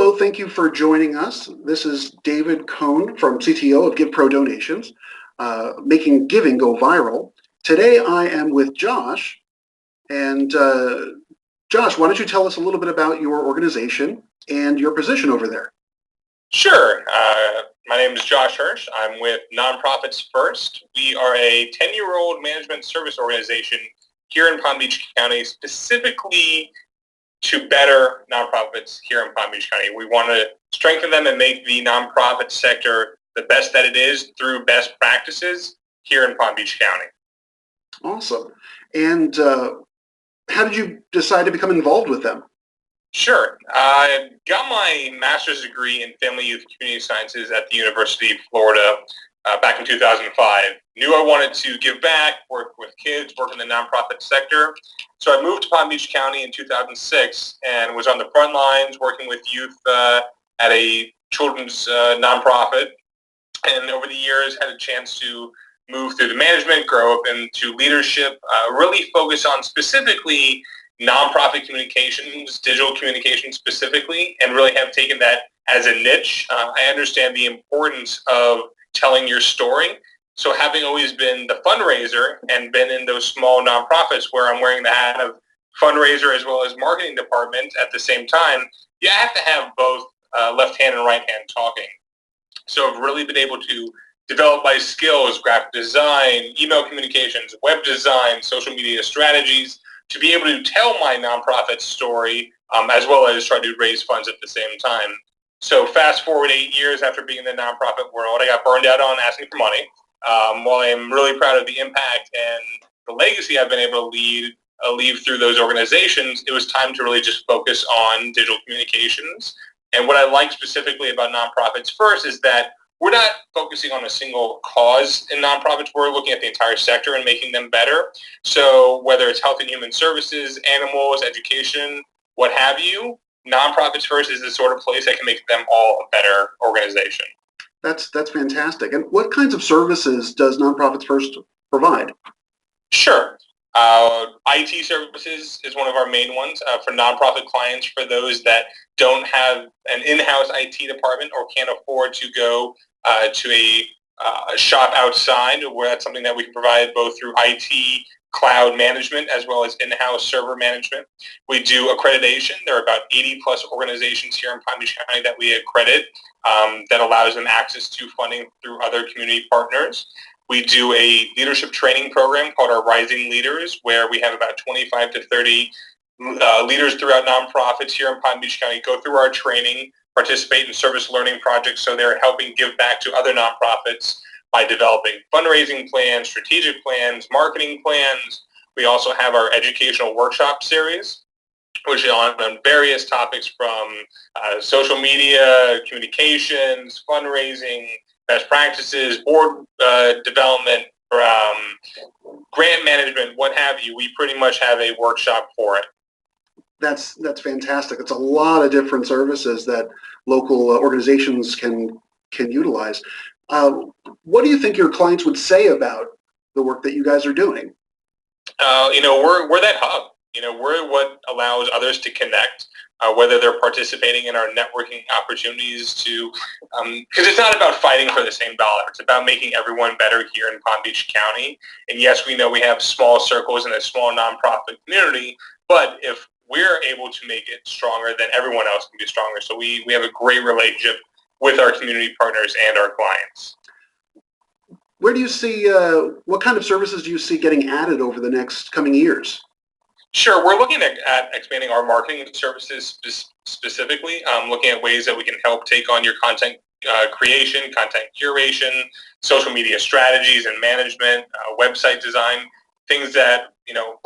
So thank you for joining us. This is David Cohn from CTO of Give Pro Donations, making giving go viral. Today I am with Josh. And Josh, why don't you tell us a little bit about your organization and your position over there? Sure. My name is Josh Hirsch. I'm with Nonprofits First. We are a 10-year-old management service organization here in Palm Beach County, specifically to better nonprofits here in Palm Beach County. We want to strengthen them and make the nonprofit sector the best that it is through best practices here in Palm Beach County. Awesome. And how did you decide to become involved with them? Sure. I got my master's degree in Family Youth Community Sciences at the University of Florida back in 2005. Knew I wanted to give back, work with kids, work in the nonprofit sector. So I moved to Palm Beach County in 2006 and was on the front lines working with youth at a children's nonprofit. And over the years had a chance to move through the management, grow up into leadership, really focus on specifically nonprofit communications, digital communications specifically, and really have taken that as a niche. I understand the importance of telling your story. So having always been the fundraiser and been in those small nonprofits where I'm wearing the hat of fundraiser as well as marketing department at the same time, you have to have both left hand and right hand talking. So I've really been able to develop my skills, graphic design, email communications, web design, social media strategies, to be able to tell my nonprofit story as well as try to raise funds at the same time. So fast forward 8 years after being in the nonprofit world, I got burned out on asking for money. While I'm really proud of the impact and the legacy I've been able to leave through those organizations, it was time to really just focus on digital communications. And what I like specifically about Nonprofits First is that we're not focusing on a single cause in nonprofits. We're looking at the entire sector and making them better. So whether it's health and human services, animals, education, what have you, Nonprofits First is the sort of place that can make them all a better organization. That's fantastic. And what kinds of services does Nonprofits First provide? Sure. IT services is one of our main ones for nonprofit clients, for those that don't have an in-house IT department or can't afford to go to a shop outside, where that's something that we can provide both through IT, cloud management, as well as in-house server management. We do accreditation. There are about 80 plus organizations here in Palm Beach County that we accredit that allows them access to funding through other community partners. We do a leadership training program called our Rising Leaders, where we have about 25 to 30 leaders throughout nonprofits here in Palm Beach County go through our training, participate in service learning projects, so they're helping give back to other nonprofits by developing fundraising plans, strategic plans, marketing plans. We also have our educational workshop series, which is on various topics from social media, communications, fundraising, best practices, board development, grant management, what have you. We pretty much have a workshop for it. That's fantastic. It's a lot of different services that local organizations can utilize. What do you think your clients would say about the work that you guys are doing? We're that hub. We're what allows others to connect, whether they're participating in our networking opportunities to, because it's not about fighting for the same dollar. It's about making everyone better here in Palm Beach County. And yes, we know we have small circles and a small nonprofit community, but if we're able to make it stronger, then everyone else can be stronger. So we have a great relationship with our community partners and our clients. Where do you see, what kind of services do you see getting added over the next coming years? Sure. We're looking at expanding our marketing services specifically, looking at ways that we can help take on your content creation, content curation, social media strategies and management, website design, things that,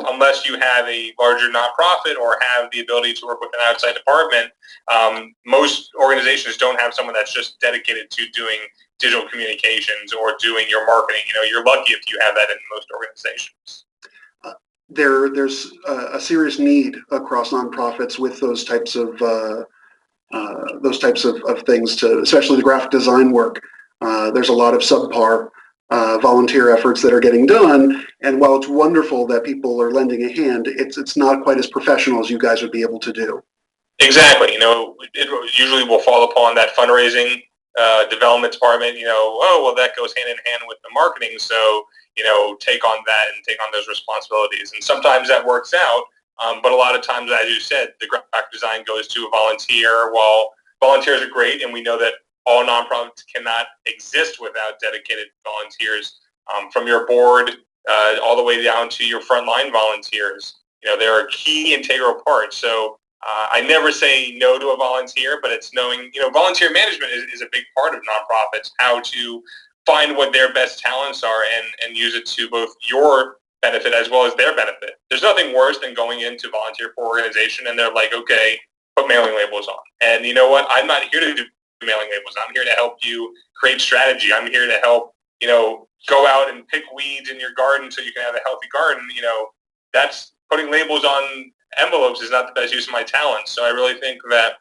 unless you have a larger nonprofit or have the ability to work with an outside department, most organizations don't have someone that's just dedicated to doing digital communications or doing your marketing. You're lucky if you have that in most organizations. There's a serious need across nonprofits with those types of things, especially the graphic design work. There's a lot of subpar volunteer efforts that are getting done, and while it's wonderful that people are lending a hand, it's not quite as professional as you guys would be able to do. Exactly. It usually will fall upon that fundraising development department. Oh, well, that goes hand in hand with the marketing. So, take on that and take on those responsibilities. And sometimes that works out. But a lot of times, as you said, the graphic design goes to a volunteer. While volunteers are great, and we know that all nonprofits cannot exist without dedicated volunteers, from your board all the way down to your frontline volunteers. They're a key integral part. So I never say no to a volunteer, but it's knowing, volunteer management is a big part of nonprofits, how to find what their best talents are and use it to both your benefit as well as their benefit. There's nothing worse than going into volunteer for organization and they're like, okay, put mailing labels on. And you know what? I'm not here to do mailing labels. I'm here to help you create strategy. I'm here to help, go out and pick weeds in your garden so you can have a healthy garden. That's putting labels on envelopes is not the best use of my talents. So I really think that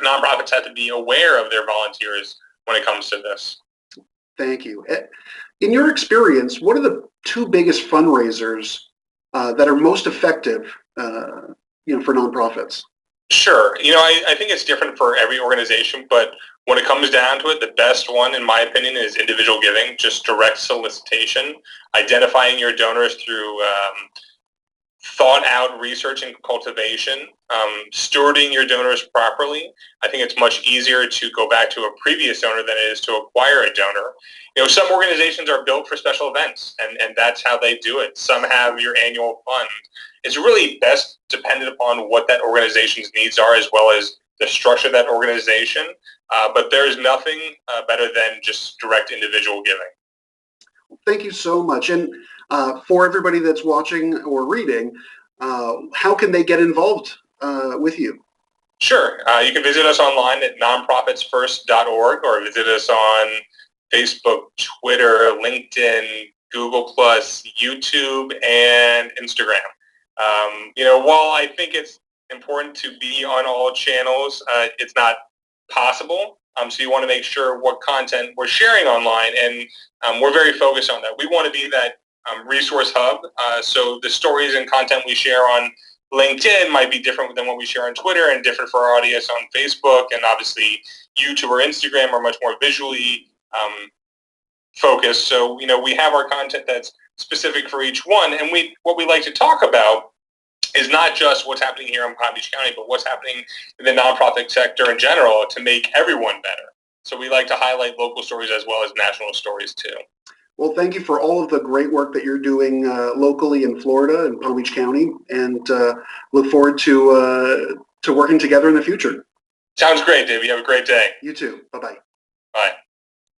nonprofits have to be aware of their volunteers when it comes to this. Thank you. In your experience, what are the two biggest fundraisers that are most effective, for nonprofits? Sure. I think it's different for every organization, but when it comes down to it, the best one, in my opinion, is individual giving, just direct solicitation, identifying your donors through thought out research and cultivation, stewarding your donors properly. I think it's much easier to go back to a previous donor than it is to acquire a donor. Some organizations are built for special events, and that's how they do it. Some have your annual fund. It's really best dependent upon what that organization's needs are as well as the structure of that organization. But there's nothing better than just direct individual giving. Thank you so much. And for everybody that's watching or reading, how can they get involved with you? Sure. You can visit us online at nonprofitsfirst.org or visit us on Facebook, Twitter, LinkedIn, Google+, YouTube, and Instagram. While I think it's important to be on all channels, it's not possible. So you want to make sure what content we're sharing online, and we're very focused on that. We want to be that resource hub. So the stories and content we share on LinkedIn might be different than what we share on Twitter and different for our audience on Facebook. And obviously YouTube or Instagram are much more visually focused. So, we have our content that's specific for each one. And what we like to talk about is not just what's happening here in Palm Beach County, but what's happening in the nonprofit sector in general to make everyone better. So we like to highlight local stories as well as national stories too. Well, thank you for all of the great work that you're doing locally in Florida and Palm Beach County, and look forward to working together in the future. Sounds great, Dave. You have a great day. You too. Bye-bye. Bye.